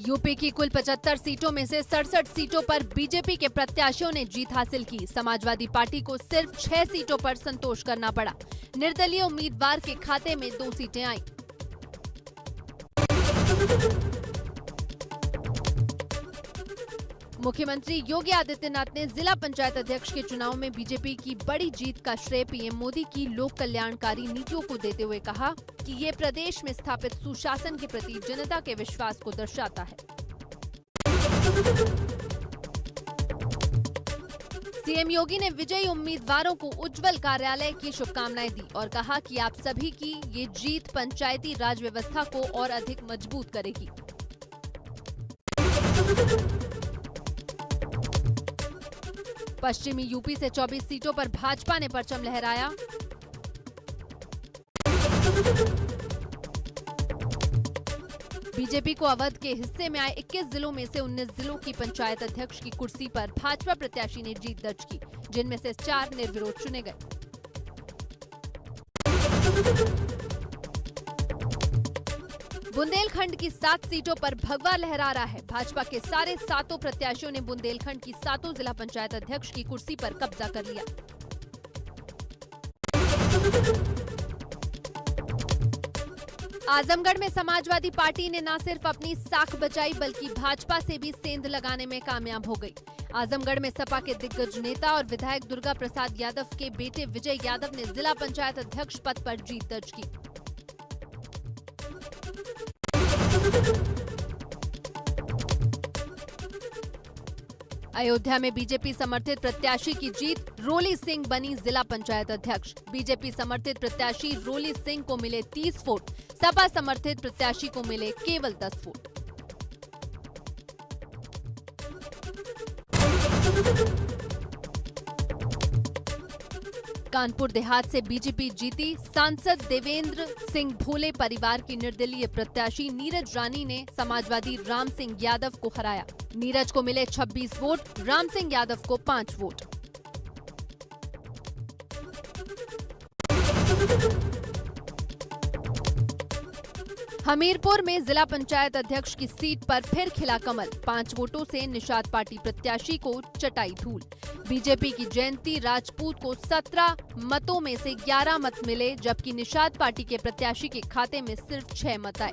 UP की कुल 75 सीटों में से 67 सीटों पर बीजेपी के प्रत्याशियों ने जीत हासिल की। समाजवादी पार्टी को सिर्फ 6 सीटों पर संतोष करना पड़ा। निर्दलीय उम्मीदवार के खाते में 2 सीटें आईं। मुख्यमंत्री योगी आदित्यनाथ ने जिला पंचायत अध्यक्ष के चुनाव में बीजेपी की बड़ी जीत का श्रेय पीएम मोदी की लोक कल्याणकारी नीतियों को देते हुए कहा कि ये प्रदेश में स्थापित सुशासन के प्रति जनता के विश्वास को दर्शाता है। सीएम योगी ने विजयी उम्मीदवारों को उज्जवल कार्यालय की शुभकामनाएं दी और कहा कि आप सभी की ये जीत पंचायती राज व्यवस्था को और अधिक मजबूत करेगी। पश्चिमी यूपी से 24 सीटों पर भाजपा ने परचम लहराया। बीजेपी को अवध के हिस्से में आए 21 जिलों में से 19 जिलों की पंचायत अध्यक्ष की कुर्सी पर भाजपा प्रत्याशी ने जीत दर्ज की, जिनमें से 4 निर्विरोध चुने गए। बुंदेलखंड की 7 सीटों पर भगवा लहरा रहा है। भाजपा के सारे 7 प्रत्याशियों ने बुंदेलखंड की 7 जिला पंचायत अध्यक्ष की कुर्सी पर कब्जा कर लिया। आजमगढ़ में समाजवादी पार्टी ने न सिर्फ अपनी साख बचाई बल्कि भाजपा से भी सेंध लगाने में कामयाब हो गई। आजमगढ़ में सपा के दिग्गज नेता और विधायक दुर्गा प्रसाद यादव के बेटे विजय यादव ने जिला पंचायत अध्यक्ष पद पर जीत दर्ज की। अयोध्या में बीजेपी समर्थित प्रत्याशी की जीत, रोली सिंह बनी जिला पंचायत अध्यक्ष। बीजेपी समर्थित प्रत्याशी रोली सिंह को मिले 30 वोट, सपा समर्थित प्रत्याशी को मिले केवल 10 वोट। कानपुर देहात से बीजेपी जीती। सांसद देवेंद्र सिंह भोले परिवार की निर्दलीय प्रत्याशी नीरज रानी ने समाजवादी राम सिंह यादव को हराया। नीरज को मिले 26 वोट, राम सिंह यादव को 5 वोट। हमीरपुर में जिला पंचायत अध्यक्ष की सीट पर फिर खिला कमल। 5 वोटों से निषाद पार्टी प्रत्याशी को चटाई धूल। बीजेपी की जयंती राजपूत को 17 मतों में से 11 मत मिले, जबकि निषाद पार्टी के प्रत्याशी के खाते में सिर्फ 6 मत आए।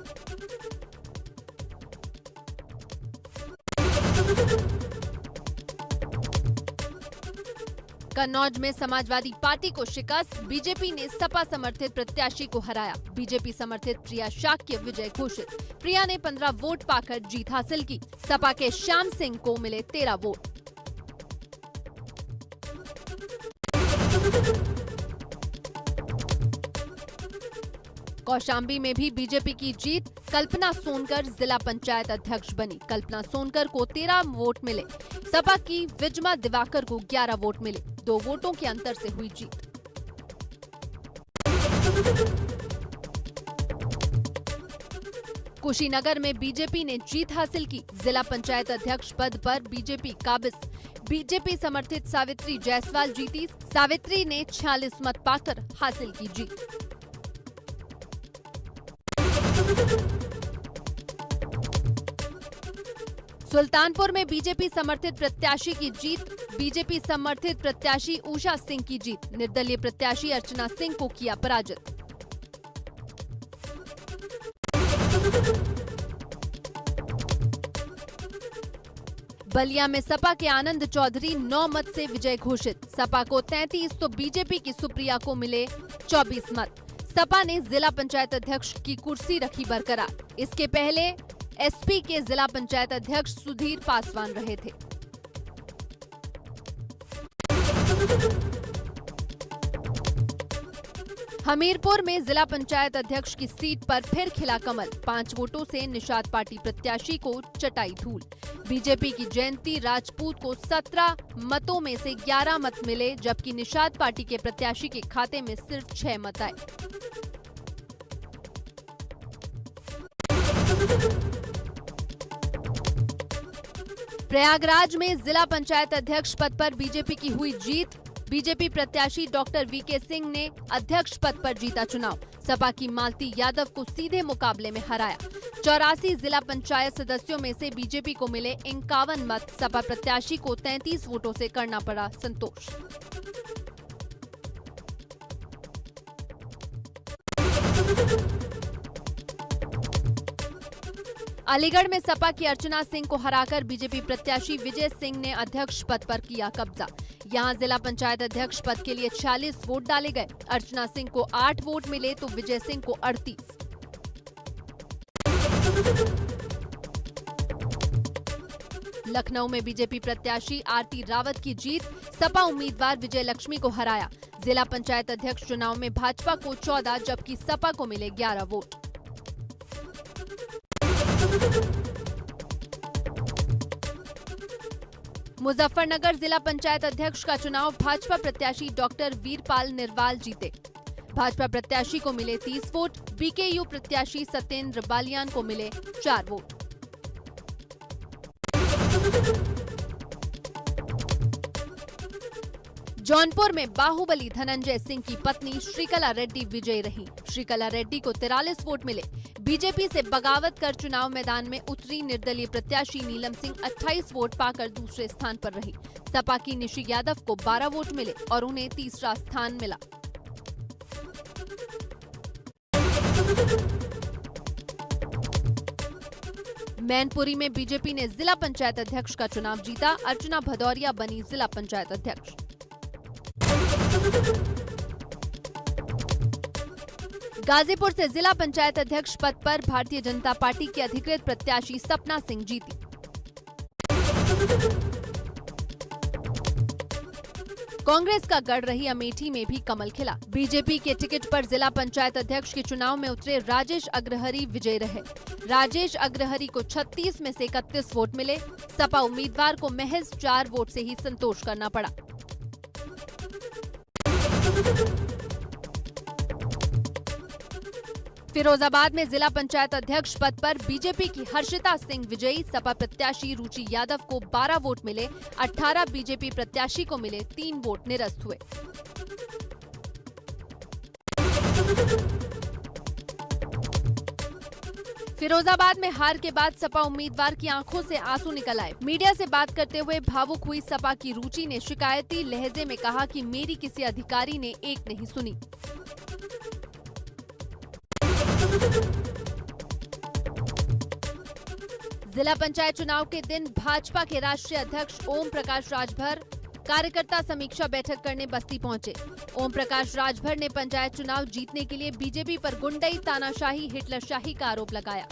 कन्नौज में समाजवादी पार्टी को शिकस्त। बीजेपी ने सपा समर्थित प्रत्याशी को हराया। बीजेपी समर्थित प्रिया शाक्य विजय घोषित। प्रिया ने 15 वोट पाकर जीत हासिल की। सपा के श्याम सिंह को मिले 13 वोट। कौशाम्बी में भी बीजेपी की जीत। कल्पना सोनकर जिला पंचायत अध्यक्ष बनी। कल्पना सोनकर को 13 वोट मिले। सपा की विजमा दिवाकर को 11 वोट मिले। 2 वोटों के अंतर से हुई जीत। कुशीनगर में बीजेपी ने जीत हासिल की। जिला पंचायत अध्यक्ष पद पर बीजेपी काबिज। बीजेपी समर्थित सावित्री जायसवाल जीती। सावित्री ने 46 मत पाकर हासिल की जीत। सुल्तानपुर में बीजेपी समर्थित प्रत्याशी की जीत। बीजेपी समर्थित प्रत्याशी उषा सिंह की जीत। निर्दलीय प्रत्याशी अर्चना सिंह को किया पराजित। बलिया में सपा के आनंद चौधरी 9 मत से विजय घोषित। सपा को 33 तो बीजेपी की सुप्रिया को मिले 24 मत। सपा ने जिला पंचायत अध्यक्ष की कुर्सी रखी बरकरार। इसके पहले एसपी के जिला पंचायत अध्यक्ष सुधीर पासवान रहे थे। हमीरपुर में जिला पंचायत अध्यक्ष की सीट पर फिर खिला कमल। 5 वोटों से निषाद पार्टी प्रत्याशी को चटाई धूल। बीजेपी की जयंती राजपूत को 17 मतों में से 11 मत मिले, जबकि निषाद पार्टी के प्रत्याशी के खाते में सिर्फ 6 मत आए। प्रयागराज में जिला पंचायत अध्यक्ष पद पर बीजेपी की हुई जीत। बीजेपी प्रत्याशी डॉक्टर वीके सिंह ने अध्यक्ष पद पर जीता चुनाव। सपा की मालती यादव को सीधे मुकाबले में हराया। 84 जिला पंचायत सदस्यों में से बीजेपी को मिले 51 मत। सपा प्रत्याशी को 33 वोटों से करना पड़ा संतोष। अलीगढ़ में सपा की अर्चना सिंह को हराकर बीजेपी प्रत्याशी विजय सिंह ने अध्यक्ष पद पर किया कब्जा। यहां जिला पंचायत अध्यक्ष पद के लिए 46 वोट डाले गए। अर्चना सिंह को 8 वोट मिले तो विजय सिंह को 38। लखनऊ में बीजेपी प्रत्याशी आरती रावत की जीत। सपा उम्मीदवार विजय लक्ष्मी को हराया। जिला पंचायत अध्यक्ष चुनाव में भाजपा को 14 जबकि सपा को मिले 11 वोट। मुजफ्फरनगर जिला पंचायत अध्यक्ष का चुनाव भाजपा प्रत्याशी डॉक्टर वीरपाल निरवाल जीते। भाजपा प्रत्याशी को मिले 30 वोट। बीकेयू प्रत्याशी सत्येंद्र बालियान को मिले 4 वोट। जौनपुर में बाहुबली धनंजय सिंह की पत्नी श्रीकला रेड्डी विजयी रही। श्रीकला रेड्डी को 43 वोट मिले। बीजेपी से बगावत कर चुनाव मैदान में उतरी निर्दलीय प्रत्याशी नीलम सिंह 28 वोट पाकर दूसरे स्थान पर रही। सपा की निशी यादव को 12 वोट मिले और उन्हें तीसरा स्थान मिला। मैनपुरी में बीजेपी ने जिला पंचायत अध्यक्ष का चुनाव जीता। अर्चना भदौरिया बनी जिला पंचायत अध्यक्ष। गाजीपुर से जिला पंचायत अध्यक्ष पद पर भारतीय जनता पार्टी की अधिकृत प्रत्याशी सपना सिंह जीती। कांग्रेस का गढ़ रही अमेठी में भी कमल खिला। बीजेपी के टिकट पर जिला पंचायत अध्यक्ष के चुनाव में उतरे राजेश अग्रहरी विजयी रहे। राजेश अग्रहरी को 36 में से 31 वोट मिले। सपा उम्मीदवार को महज 4 वोट से ही संतोष करना पड़ा। फिरोजाबाद में जिला पंचायत अध्यक्ष पद पर बीजेपी की हर्षिता सिंह विजयी। सपा प्रत्याशी रुचि यादव को 12 वोट मिले। 18 बीजेपी प्रत्याशी को मिले। 3 वोट निरस्त हुए। फिरोजाबाद में हार के बाद सपा उम्मीदवार की आंखों से आंसू निकल आए। मीडिया से बात करते हुए भावुक हुई सपा की रुचि ने शिकायती लहजे में कहा कि मेरी किसी अधिकारी ने एक नहीं सुनी। जिला पंचायत चुनाव के दिन भाजपा के राष्ट्रीय अध्यक्ष ओम प्रकाश राजभर कार्यकर्ता समीक्षा बैठक करने बस्ती पहुंचे। ओम प्रकाश राजभर ने पंचायत चुनाव जीतने के लिए बीजेपी पर गुंडई, तानाशाही, हिटलरशाही का आरोप लगाया।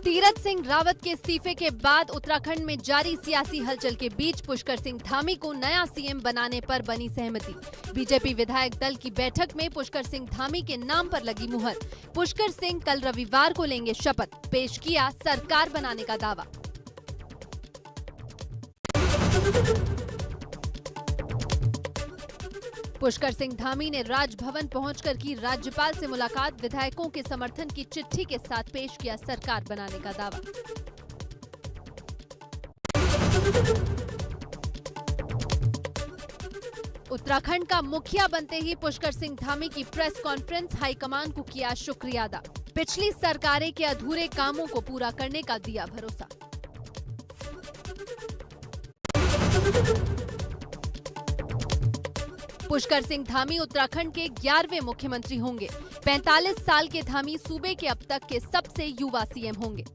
तीरथ सिंह रावत के इस्तीफे के बाद उत्तराखंड में जारी सियासी हलचल के बीच पुष्कर सिंह धामी को नया सीएम बनाने पर बनी सहमति। बीजेपी विधायक दल की बैठक में पुष्कर सिंह धामी के नाम पर लगी मुहर। पुष्कर सिंह कल रविवार को लेंगे शपथ। पेश किया सरकार बनाने का दावा। पुष्कर सिंह धामी ने राजभवन पहुंचकर की राज्यपाल से मुलाकात। विधायकों के समर्थन की चिट्ठी के साथ पेश किया सरकार बनाने का दावा। उत्तराखंड का मुखिया बनते ही पुष्कर सिंह धामी की प्रेस कॉन्फ्रेंस। हाईकमान को किया शुक्रिया अदा। पिछली सरकारें के अधूरे कामों को पूरा करने का दिया भरोसा। पुष्कर सिंह धामी उत्तराखंड के 11वें मुख्यमंत्री होंगे। 45 साल के धामी सूबे के अब तक के सबसे युवा सीएम होंगे।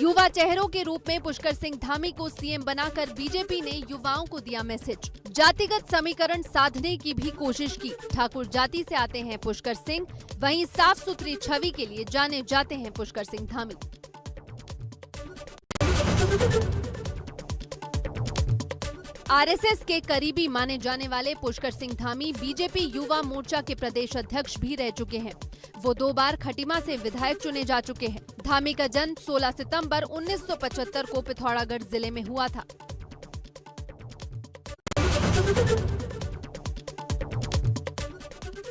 युवा चेहरों के रूप में पुष्कर सिंह धामी को सीएम बनाकर बीजेपी ने युवाओं को दिया मैसेज। जातिगत समीकरण साधने की भी कोशिश की। ठाकुर जाति से आते हैं पुष्कर सिंह, वहीं साफ सुथरी छवि के लिए जाने जाते हैं पुष्कर सिंह धामी। आरएसएस के करीबी माने जाने वाले पुष्कर सिंह धामी बीजेपी युवा मोर्चा के प्रदेश अध्यक्ष भी रह चुके हैं। वो 2 बार खटीमा से विधायक चुने जा चुके हैं। धामी का जन्म 16 सितंबर 1975 को पिथौरागढ़ जिले में हुआ था।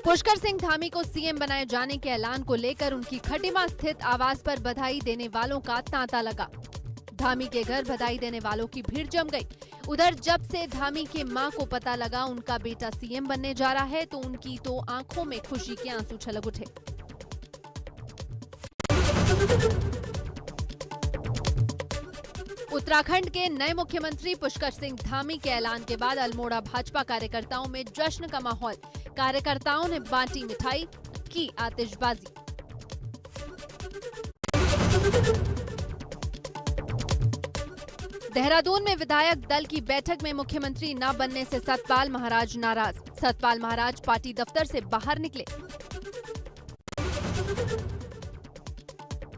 पुष्कर सिंह धामी को सीएम बनाए जाने के ऐलान को लेकर उनकी खटीमा स्थित आवास पर बधाई देने वालों का तांता लगा। धामी के घर बधाई देने वालों की भीड़ जम गई। उधर जब से धामी के मां को पता लगा उनका बेटा सीएम बनने जा रहा है तो उनकी तो आंखों में खुशी के आंसू छलक उठे। उत्तराखंड के नए मुख्यमंत्री पुष्कर सिंह धामी के ऐलान के बाद अल्मोड़ा भाजपा कार्यकर्ताओं में जश्न का माहौल। कार्यकर्ताओं ने बांटी मिठाई, की आतिशबाजी। देहरादून में विधायक दल की बैठक में मुख्यमंत्री न बनने से सतपाल महाराज नाराज। सतपाल महाराज पार्टी दफ्तर से बाहर निकले।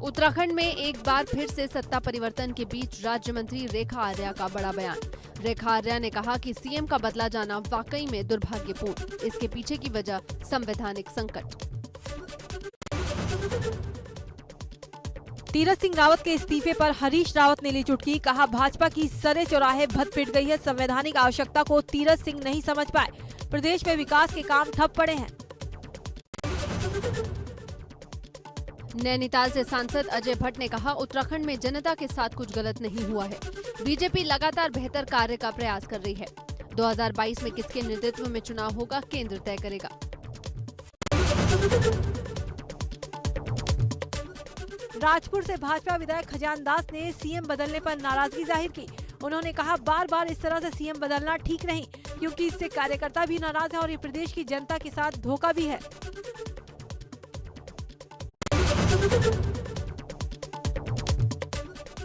उत्तराखंड में एक बार फिर से सत्ता परिवर्तन के बीच राज्य मंत्री रेखा आर्या का बड़ा बयान। रेखा आर्या ने कहा कि सीएम का बदला जाना वाकई में दुर्भाग्यपूर्ण। इसके पीछे की वजह संवैधानिक संकट। तीरथ सिंह रावत के इस्तीफे पर हरीश रावत ने ली चुटकी। कहा भाजपा की सरे चौराहे भद पिट गई है। संवैधानिक आवश्यकता को तीरथ सिंह नहीं समझ पाए। प्रदेश में विकास के काम ठप पड़े हैं। नैनीताल से सांसद अजय भट्ट ने कहा उत्तराखंड में जनता के साथ कुछ गलत नहीं हुआ है। बीजेपी लगातार बेहतर कार्य का प्रयास कर रही है। 2022 में किसके नेतृत्व में चुनाव होगा केंद्र तय करेगा। राजपुर से भाजपा विधायक खजान दास ने सीएम बदलने पर नाराजगी जाहिर की। उन्होंने कहा बार बार इस तरह से सीएम बदलना ठीक नहीं, क्योंकि इससे कार्यकर्ता भी नाराज है और ये प्रदेश की जनता के साथ धोखा भी है।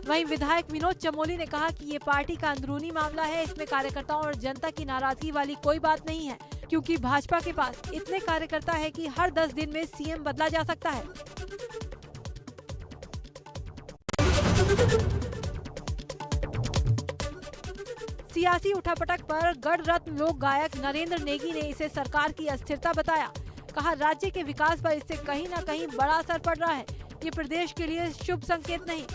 वहीं विधायक विनोद चमोली ने कहा कि ये पार्टी का अंदरूनी मामला है। इसमें कार्यकर्ताओं और जनता की नाराजगी वाली कोई बात नहीं है, क्योंकि भाजपा के पास इतने कार्यकर्ता है कि हर 10 दिन में सीएम बदला जा सकता है। सियासी उठापटक पर गढ़ रत्न लोक गायक नरेंद्र नेगी ने इसे सरकार की अस्थिरता बताया। कहा राज्य के विकास पर इससे कहीं न कहीं बड़ा असर पड़ रहा है। ये प्रदेश के लिए शुभ संकेत नहीं।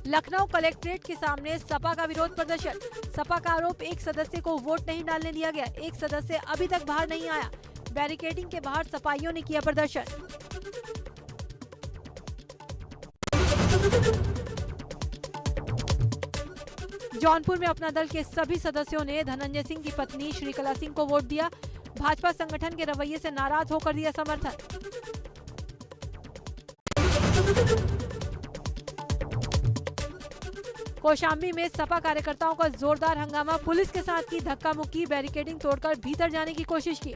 लखनऊ कलेक्ट्रेट के सामने सपा का विरोध प्रदर्शन। सपा का आरोप एक सदस्य को वोट नहीं डालने दिया गया। एक सदस्य अभी तक बाहर नहीं आया। बैरिकेडिंग के बाहर सपाइयों ने किया प्रदर्शन। जौनपुर में अपना दल के सभी सदस्यों ने धनंजय सिंह की पत्नी श्रीकला सिंह को वोट दिया। भाजपा संगठन के रवैये से नाराज होकर दिया समर्थन। कौशाम्बी में सपा कार्यकर्ताओं का जोरदार हंगामा। पुलिस के साथ की धक्का मुक्की। बैरिकेडिंग तोड़कर भीतर जाने की कोशिश की।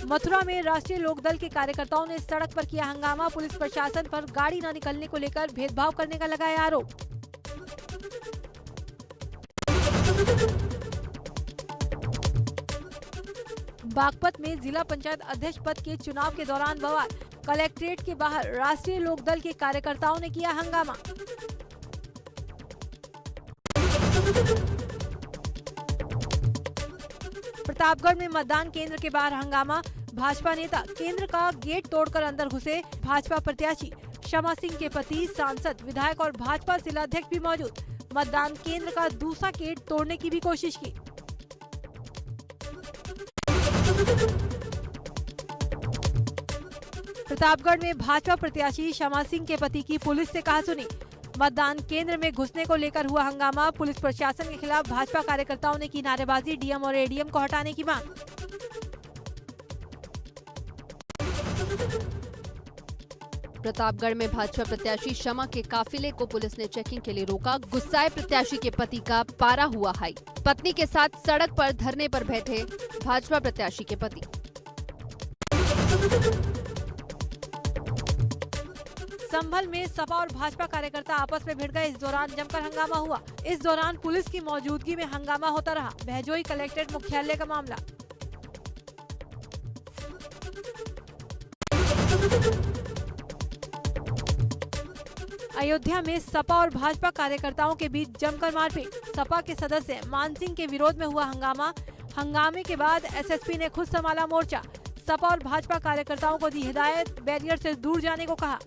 मथुरा में राष्ट्रीय लोकदल के कार्यकर्ताओं ने सड़क पर किया हंगामा। पुलिस प्रशासन पर गाड़ी न निकलने को लेकर भेदभाव करने का लगाया आरोप। बागपत में जिला पंचायत अध्यक्ष पद के चुनाव के दौरान बवाल। कलेक्ट्रेट के बाहर राष्ट्रीय लोकदल के कार्यकर्ताओं ने किया हंगामा। प्रतापगढ़ में मतदान केंद्र के बाहर हंगामा। भाजपा नेता केंद्र का गेट तोड़कर अंदर घुसे। भाजपा प्रत्याशी शमा सिंह के पति, सांसद, विधायक और भाजपा जिलाध्यक्ष भी मौजूद। मतदान केंद्र का दूसरा गेट तोड़ने की भी कोशिश की। प्रतापगढ़ में भाजपा प्रत्याशी शमा सिंह के पति की पुलिस से कहासुनी। मतदान केंद्र में घुसने को लेकर हुआ हंगामा। पुलिस प्रशासन के खिलाफ भाजपा कार्यकर्ताओं ने की नारेबाजी। डीएम और एडीएम को हटाने की मांग। प्रतापगढ़ में भाजपा प्रत्याशी शमा के काफिले को पुलिस ने चेकिंग के लिए रोका। गुस्साए प्रत्याशी के पति का पारा हुआ हाई। पत्नी के साथ सड़क पर धरने पर बैठे भाजपा प्रत्याशी के पति। संभल में सपा और भाजपा कार्यकर्ता आपस में भिड़ गए। इस दौरान जमकर हंगामा हुआ। इस दौरान पुलिस की मौजूदगी में हंगामा होता रहा। बहजोई कलेक्ट्रेट मुख्यालय का मामला। अयोध्या में सपा और भाजपा कार्यकर्ताओं के बीच जमकर मारपीट। सपा के सदस्य मान सिंह के विरोध में हुआ हंगामा। हंगामे के बाद एसएसपी ने खुद संभाला मोर्चा। सपा और भाजपा कार्यकर्ताओं को दी हिदायत, बैरियर से दूर जाने को कहा।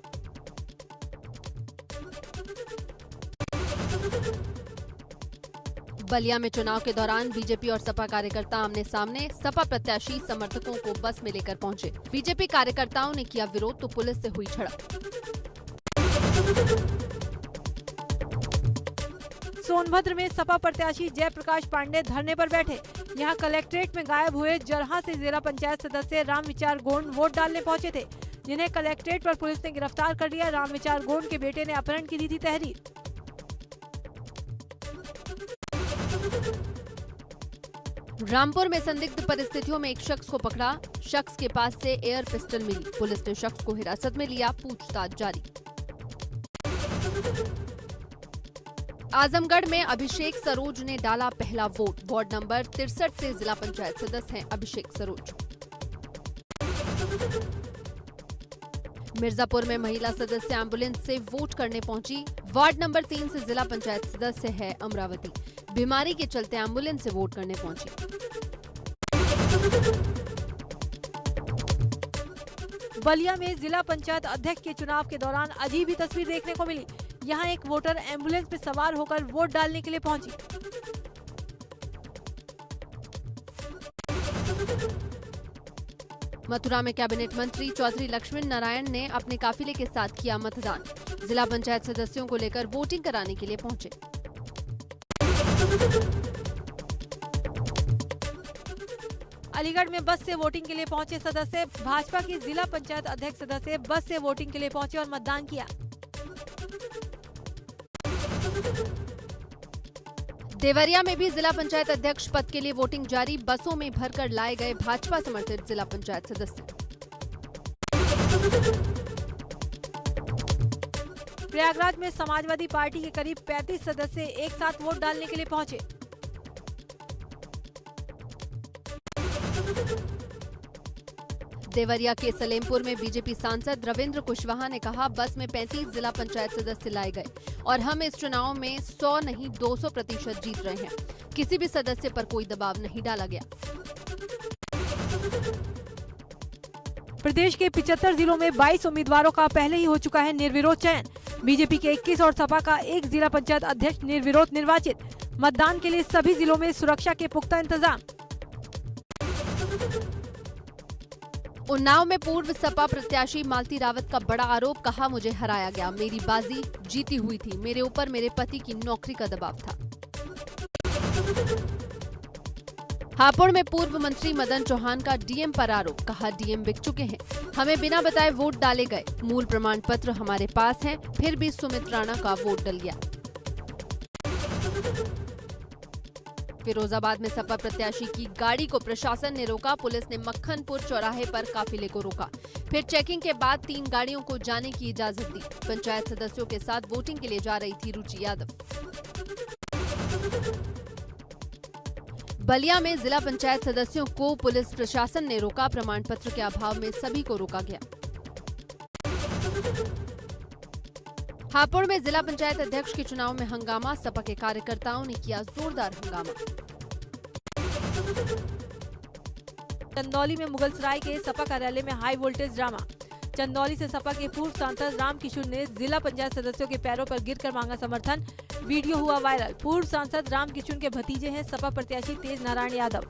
बलिया में चुनाव के दौरान बीजेपी और सपा कार्यकर्ता आमने सामने। सपा प्रत्याशी समर्थकों को बस में लेकर पहुंचे। बीजेपी कार्यकर्ताओं ने किया विरोध तो पुलिस से हुई झड़प। सोनभद्र में सपा प्रत्याशी जयप्रकाश पांडे धरने पर बैठे। यहां कलेक्ट्रेट में गायब हुए जरहा से जिला पंचायत सदस्य रामविचार गोंड वोट डालने पहुंचे थे, जिन्हें कलेक्ट्रेट पर पुलिस ने गिरफ्तार कर लिया। रामविचार गोंड के बेटे ने अपहरण की दी थी तहरीर। रामपुर में संदिग्ध परिस्थितियों में एक शख्स को पकड़ा। शख्स के पास से एयर पिस्टल मिली। पुलिस ने शख्स को हिरासत में लिया, पूछताछ जारी। आजमगढ़ में अभिषेक सरोज ने डाला पहला वोट। वार्ड नंबर 63 से जिला पंचायत सदस्य हैं अभिषेक सरोज। मिर्जापुर में महिला सदस्य एम्बुलेंस से वोट करने पहुंची। वार्ड नंबर 3 से जिला पंचायत सदस्य है अमरावती। बीमारी के चलते एम्बुलेंस से वोट करने पहुंची। बलिया में जिला पंचायत अध्यक्ष के चुनाव के दौरान अजीब ही तस्वीर देखने को मिली। यहां एक वोटर एम्बुलेंस में सवार होकर वोट डालने के लिए पहुंची। मथुरा में कैबिनेट मंत्री चौधरी लक्ष्मण नारायण ने अपने काफिले के साथ किया मतदान। जिला पंचायत सदस्यों को लेकर वोटिंग कराने के लिए पहुंचे। अलीगढ़ में बस से वोटिंग के लिए पहुंचे सदस्य। भाजपा के जिला पंचायत अध्यक्ष सदस्य बस से वोटिंग के लिए पहुंचे और मतदान किया। देवरिया में भी जिला पंचायत अध्यक्ष पद के लिए वोटिंग जारी। बसों में भरकर लाए गए भाजपा समर्थित जिला पंचायत सदस्य। प्रयागराज में समाजवादी पार्टी के करीब 35 सदस्य एक साथ वोट डालने के लिए पहुंचे। देवरिया के सलेमपुर में बीजेपी सांसद रविंद्र कुशवाहा ने कहा, बस में 35 जिला पंचायत सदस्य लाए गए और हम इस चुनाव में 100 नहीं 200% जीत रहे हैं। किसी भी सदस्य पर कोई दबाव नहीं डाला गया। प्रदेश के 75 जिलों में 22 उम्मीदवारों का पहले ही हो चुका है निर्विरोध चयन। बीजेपी के 21 और सपा का एक जिला पंचायत अध्यक्ष निर्विरोध निर्वाचित। मतदान के लिए सभी जिलों में सुरक्षा के पुख्ता इंतजाम। उन्नाव में पूर्व सपा प्रत्याशी मालती रावत का बड़ा आरोप। कहा, मुझे हराया गया, मेरी बाजी जीती हुई थी, मेरे ऊपर मेरे पति की नौकरी का दबाव था। हापुड़ में पूर्व मंत्री मदन चौहान का डीएम पर आरोप। कहा, डीएम बिक चुके हैं, हमें बिना बताए वोट डाले गए, मूल प्रमाण पत्र हमारे पास हैं, फिर भी सुमित राणा का वोट डल गया। फिरोजाबाद में सपा प्रत्याशी की गाड़ी को प्रशासन ने रोका। पुलिस ने मक्खनपुर चौराहे पर काफिले को रोका। फिर चेकिंग के बाद 3 गाड़ियों को जाने की इजाजत दी। पंचायत सदस्यों के साथ वोटिंग के लिए जा रही थी रुचि यादव। बलिया में जिला पंचायत सदस्यों को पुलिस प्रशासन ने रोका। प्रमाण पत्र के अभाव में सभी को रोका गया। हापुड़ में जिला पंचायत अध्यक्ष के चुनाव में हंगामा। सपा के कार्यकर्ताओं ने किया जोरदार हंगामा। चंदौली में मुगलसराय के सपा कार्यालय में हाई वोल्टेज ड्रामा। चंदौली से सपा के पूर्व सांसद रामकिशोर ने जिला पंचायत सदस्यों के पैरों पर गिरकर मांगा समर्थन। वीडियो हुआ वायरल। पूर्व सांसद रामकिशोर के भतीजे हैं सपा प्रत्याशी तेज नारायण यादव।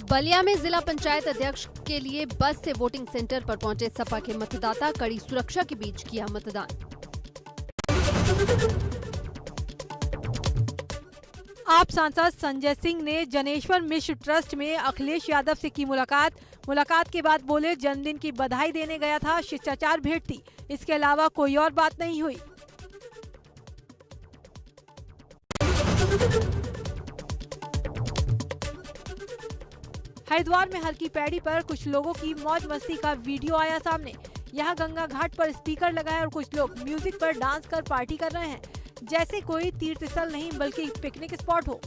बलिया में जिला पंचायत अध्यक्ष के लिए बस से वोटिंग सेंटर पर पहुंचे सपा के मतदाता। कड़ी सुरक्षा के बीच किया मतदान। आप सांसद संजय सिंह ने जनेश्वर मिश्र ट्रस्ट में अखिलेश यादव से की मुलाकात के बाद बोले, जन्मदिन की बधाई देने गया था, शिष्टाचार भेंट थी, इसके अलावा कोई और बात नहीं हुई। हरिद्वार में हल्की पैड़ी पर कुछ लोगों की मौज मस्ती का वीडियो आया सामने। यहां गंगा घाट पर स्पीकर लगाए और कुछ लोग म्यूजिक पर डांस कर पार्टी कर रहे हैं, जैसे कोई तीर्थ स्थल नहीं बल्कि पिकनिक स्पॉट हो।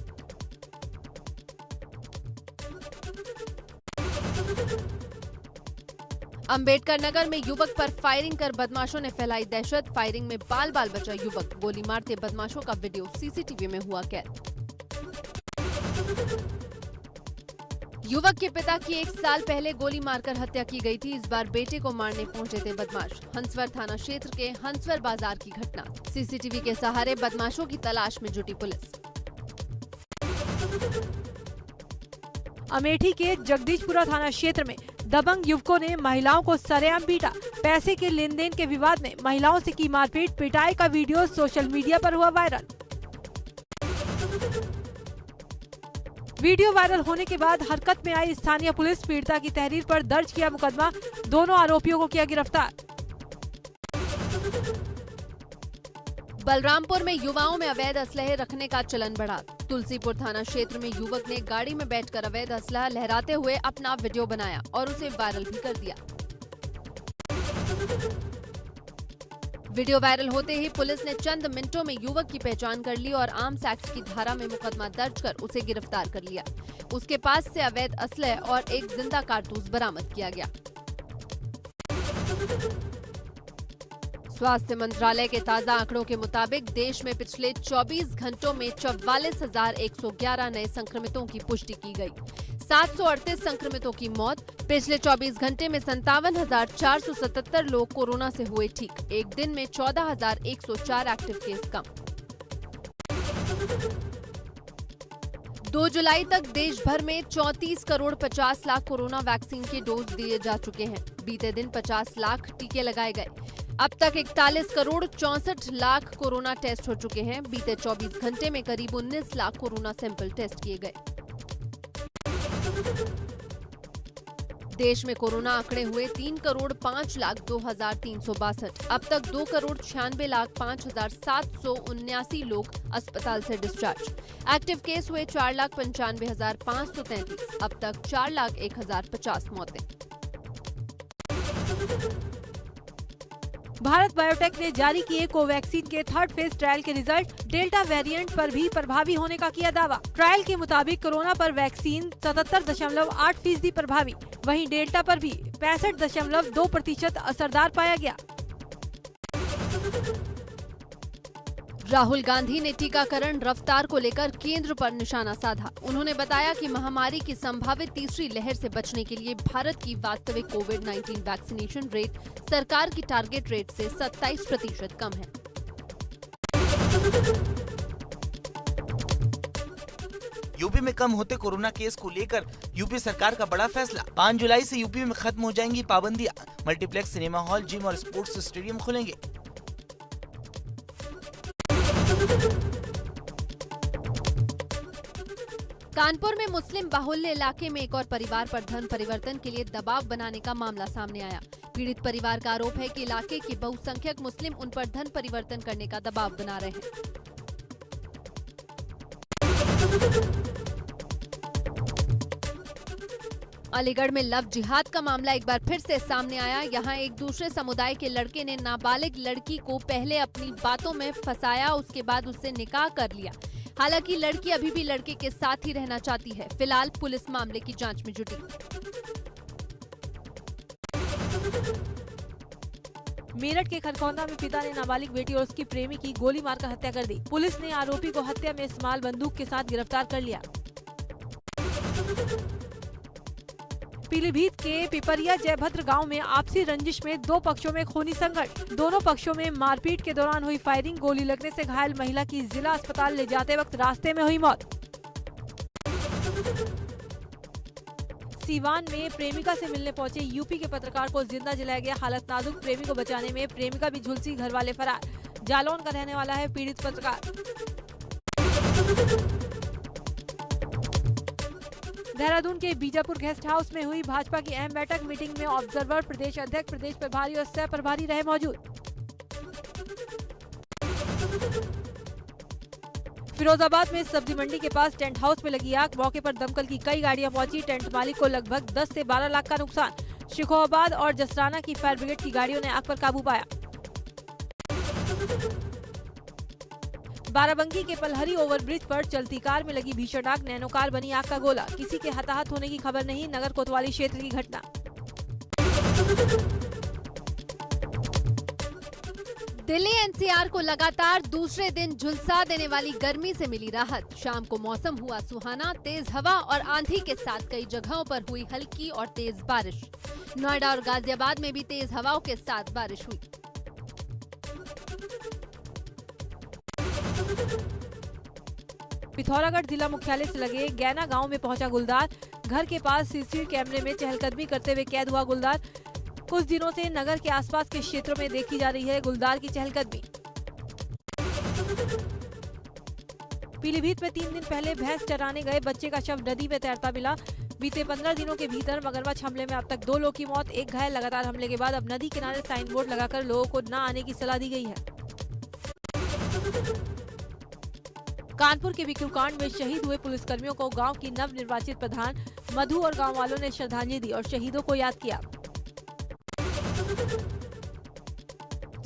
अंबेडकर नगर में युवक पर फायरिंग कर बदमाशों ने फैलाई दहशत। फायरिंग में बाल बाल बचा युवक। गोली मारते बदमाशों का वीडियो सीसीटीवी में हुआ कैद। युवक के पिता की 1 साल पहले गोली मारकर हत्या की गई थी। इस बार बेटे को मारने पहुंचे थे बदमाश। हंसवर थाना क्षेत्र के हंसवर बाजार की घटना। सीसीटीवी के सहारे बदमाशों की तलाश में जुटी पुलिस। अमेठी के जगदीशपुरा थाना क्षेत्र में दबंग युवकों ने महिलाओं को सरेआम पीटा। पैसे के लेन देन के विवाद में महिलाओं से की मारपीट। पिटाई का वीडियो सोशल मीडिया पर हुआ वायरल। वीडियो वायरल होने के बाद हरकत में आई स्थानीय पुलिस। पीड़िता की तहरीर पर दर्ज किया मुकदमा। दोनों आरोपियों को किया गिरफ्तार। बलरामपुर में युवाओं में अवैध असलहे रखने का चलन बढ़ा। तुलसीपुर थाना क्षेत्र में युवक ने गाड़ी में बैठकर अवैध असलहा लहराते हुए अपना वीडियो बनाया और उसे वायरल भी कर दिया। वीडियो वायरल होते ही पुलिस ने चंद मिनटों में युवक की पहचान कर ली और आर्म्स एक्ट की धारा में मुकदमा दर्ज कर उसे गिरफ्तार कर लिया। उसके पास से अवैध असलहे और एक जिंदा कारतूस बरामद किया गया। स्वास्थ्य मंत्रालय के ताजा आंकड़ों के मुताबिक देश में पिछले 24 घंटों में 44,111 नए संक्रमितों की पुष्टि की गई। 738 संक्रमितों की मौत। पिछले 24 घंटे में 57,477 लोग कोरोना से हुए ठीक। एक दिन में 14,104 एक्टिव केस कम। 2 जुलाई तक देश भर में 34 करोड़ 50 लाख कोरोना वैक्सीन के डोज दिए जा चुके हैं। बीते दिन 50 लाख टीके लगाए गए। अब तक 41 करोड़ 64 लाख कोरोना टेस्ट हो चुके हैं। बीते 24 घंटे में करीब 19 लाख कोरोना सैंपल टेस्ट किए गए। देश में कोरोना आंकड़े हुए 3 करोड़ 5 लाख 2,362। अब तक 2 करोड़ 96 लाख 5,779 लोग अस्पताल से डिस्चार्ज। एक्टिव केस हुए 4 लाख 95,533। अब तक 4 लाख 1,050 मौतें। भारत बायोटेक ने जारी किए कोवैक्सीन के 3rd फेज ट्रायल के रिजल्ट। डेल्टा वेरिएंट पर भी प्रभावी होने का किया दावा। ट्रायल के मुताबिक कोरोना पर वैक्सीन 77.8% प्रभावी, वहीं डेल्टा पर भी 65.2% असरदार पाया गया। राहुल गांधी ने टीकाकरण रफ्तार को लेकर केंद्र पर निशाना साधा। उन्होंने बताया कि महामारी की संभावित तीसरी लहर से बचने के लिए भारत की वास्तविक कोविड-19 वैक्सीनेशन रेट सरकार की टारगेट रेट से 27% कम है। यूपी में कम होते कोरोना केस को लेकर यूपी सरकार का बड़ा फैसला। 5 जुलाई से यूपी में खत्म हो जाएंगी पाबंदियां। मल्टीप्लेक्स, सिनेमा हॉल, जिम और स्पोर्ट्स स्टेडियम खुलेंगे। कानपुर में मुस्लिम बाहुल्य इलाके में एक और परिवार पर धन परिवर्तन के लिए दबाव बनाने का मामला सामने आया। पीड़ित परिवार का आरोप है कि इलाके के बहुसंख्यक मुस्लिम उन पर धन परिवर्तन करने का दबाव बना रहे हैं। अलीगढ़ में लव जिहाद का मामला एक बार फिर से सामने आया। यहां एक दूसरे समुदाय के लड़के ने नाबालिग लड़की को पहले अपनी बातों में फंसाया, उसके बाद उससे निकाह कर लिया। हालांकि लड़की अभी भी लड़के के साथ ही रहना चाहती है। फिलहाल पुलिस मामले की जांच में जुटी। मेरठ के खरखौंदा में पिता ने नाबालिग बेटी और उसकी प्रेमी की गोली मारकर हत्या कर दी। पुलिस ने आरोपी को हत्या में इस्तेमाल बंदूक के साथ गिरफ्तार कर लिया। पीलीभीत के पिपरिया जयभद्र गांव में आपसी रंजिश में 2 पक्षों में खूनी संघर्ष। दोनों पक्षों में मारपीट के दौरान हुई फायरिंग। गोली लगने से घायल महिला की जिला अस्पताल ले जाते वक्त रास्ते में हुई मौत। सीवान में प्रेमिका से मिलने पहुंचे यूपी के पत्रकार को जिंदा जलाया गया। हालत नाजुक, प्रेमी को बचाने में प्रेमिका भी झुलसी, घर वाले फरार। जालौन का रहने वाला है पीड़ित पत्रकार। देहरादून के बीजापुर गेस्ट हाउस में हुई भाजपा की अहम बैठक। मीटिंग में ऑब्जर्वर, प्रदेश अध्यक्ष, प्रदेश प्रभारी और सह प्रभारी रहे मौजूद। फिरोजाबाद में सब्जी मंडी के पास टेंट हाउस में लगी आग। मौके पर दमकल की कई गाड़ियां पहुंची। टेंट मालिक को लगभग 10 से 12 लाख का नुकसान। शिकोहाबाद और जसराना की फायर ब्रिगेड की गाड़ियों ने आग पर काबू पाया। बाराबंकी के पलहरी ओवरब्रिज पर चलती कार में लगी भीषण आग। नैनो कार बनी आग का गोला। किसी के हताहत होने की खबर नहीं। नगर कोतवाली क्षेत्र की घटना। दिल्ली एनसीआर को लगातार दूसरे दिन झुलसा देने वाली गर्मी से मिली राहत। शाम को मौसम हुआ सुहाना, तेज हवा और आंधी के साथ कई जगहों पर हुई हल्की और तेज बारिश। नोएडा और गाजियाबाद में भी तेज हवाओं के साथ बारिश हुई। पिथौरागढ़ जिला मुख्यालय से लगे गैना गांव में पहुंचा गुलदार। घर के पास सीसीटीवी कैमरे में चहलकदमी करते हुए कैद हुआ गुलदार। कुछ दिनों से नगर के आसपास के क्षेत्रों में देखी जा रही है गुलदार की चहलकदमी। पीलीभीत में 3 दिन पहले भैंस चराने गए बच्चे का शव नदी में तैरता मिला। बीते 15 दिनों के भीतर मगरमच्छ हमले में अब तक 2 लोगों की मौत, 1 घायल। लगातार हमले के बाद अब नदी किनारे साइन बोर्ड लगाकर लोगों को न आने की सलाह दी गई है। कानपुर के विक्रूकांड में शहीद हुए पुलिसकर्मियों को गांव की नवनिर्वाचित प्रधान मधु और गांव वालों ने श्रद्धांजलि दी और शहीदों को याद किया।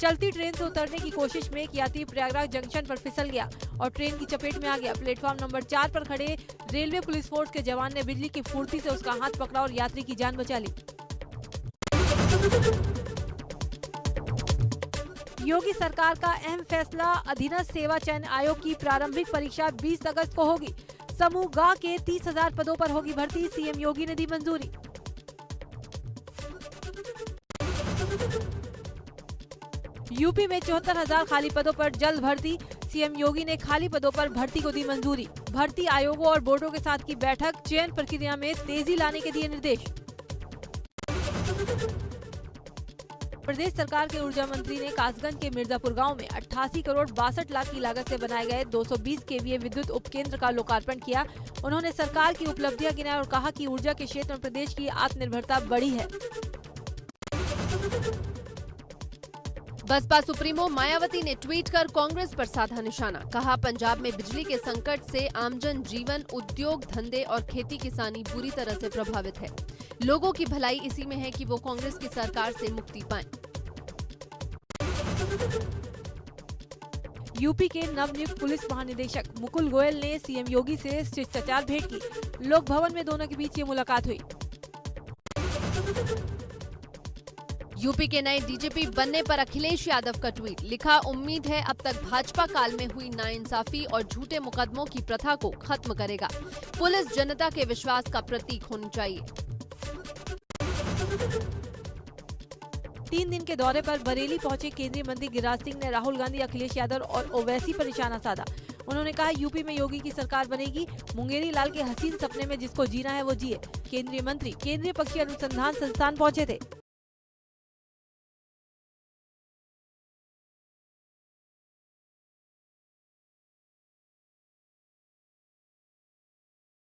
चलती ट्रेन से उतरने की कोशिश में एक यात्री प्रयागराज जंक्शन पर फिसल गया और ट्रेन की चपेट में आ गया। प्लेटफॉर्म नंबर 4 पर खड़े रेलवे पुलिस फोर्स के जवान ने बिजली की फुर्ती से उसका हाथ पकड़ा और यात्री की जान बचा ली। योगी सरकार का अहम फैसला, अधीनस्थ सेवा चयन आयोग की प्रारंभिक परीक्षा 20 अगस्त को होगी। समूह ग के 30,000 पदों पर होगी भर्ती, सीएम योगी ने दी मंजूरी। यूपी में 74,000 खाली पदों पर जल्द भर्ती, सीएम योगी ने खाली पदों पर भर्ती को दी मंजूरी। भर्ती आयोगों और बोर्डों के साथ की बैठक, चयन प्रक्रिया में तेजी लाने के दिए निर्देश। प्रदेश सरकार के ऊर्जा मंत्री ने कासगंज के मिर्जापुर गांव में 88 करोड़ 62 लाख की लागत से बनाए गए 220 केवीए विद्युत उपकेंद्र का लोकार्पण किया। उन्होंने सरकार की उपलब्धियां गिनाई और कहा कि ऊर्जा के क्षेत्र में प्रदेश की आत्मनिर्भरता बढ़ी है। बसपा सुप्रीमो मायावती ने ट्वीट कर कांग्रेस पर साधा निशाना। कहा, पंजाब में बिजली के संकट से आमजन जीवन, उद्योग धंधे और खेती किसानी बुरी तरह से प्रभावित है। लोगों की भलाई इसी में है कि वो कांग्रेस की सरकार से मुक्ति पाएं। यूपी के नवनियुक्त पुलिस महानिदेशक मुकुल गोयल ने सीएम योगी से शिष्टाचार भेंट की। लोक भवन में दोनों के बीच ये मुलाकात हुई। यूपी के नए डीजीपी बनने पर अखिलेश यादव का ट्वीट, लिखा, उम्मीद है अब तक भाजपा काल में हुई नाइंसाफी और झूठे मुकदमों की प्रथा को खत्म करेगा। पुलिस जनता के विश्वास का प्रतीक होनी चाहिए। 3 दिन के दौरे पर बरेली पहुंचे केंद्रीय मंत्री गिरिराज सिंह ने राहुल गांधी, अखिलेश यादव और ओवैसी पर निशाना साधा। उन्होंने कहा, यूपी में योगी की सरकार बनेगी। मुंगेरी लाल के हसीन सपने में जिसको जीना है वो जिए। केंद्रीय मंत्री केंद्रीय पक्षी अनुसंधान संस्थान पहुंचे थे।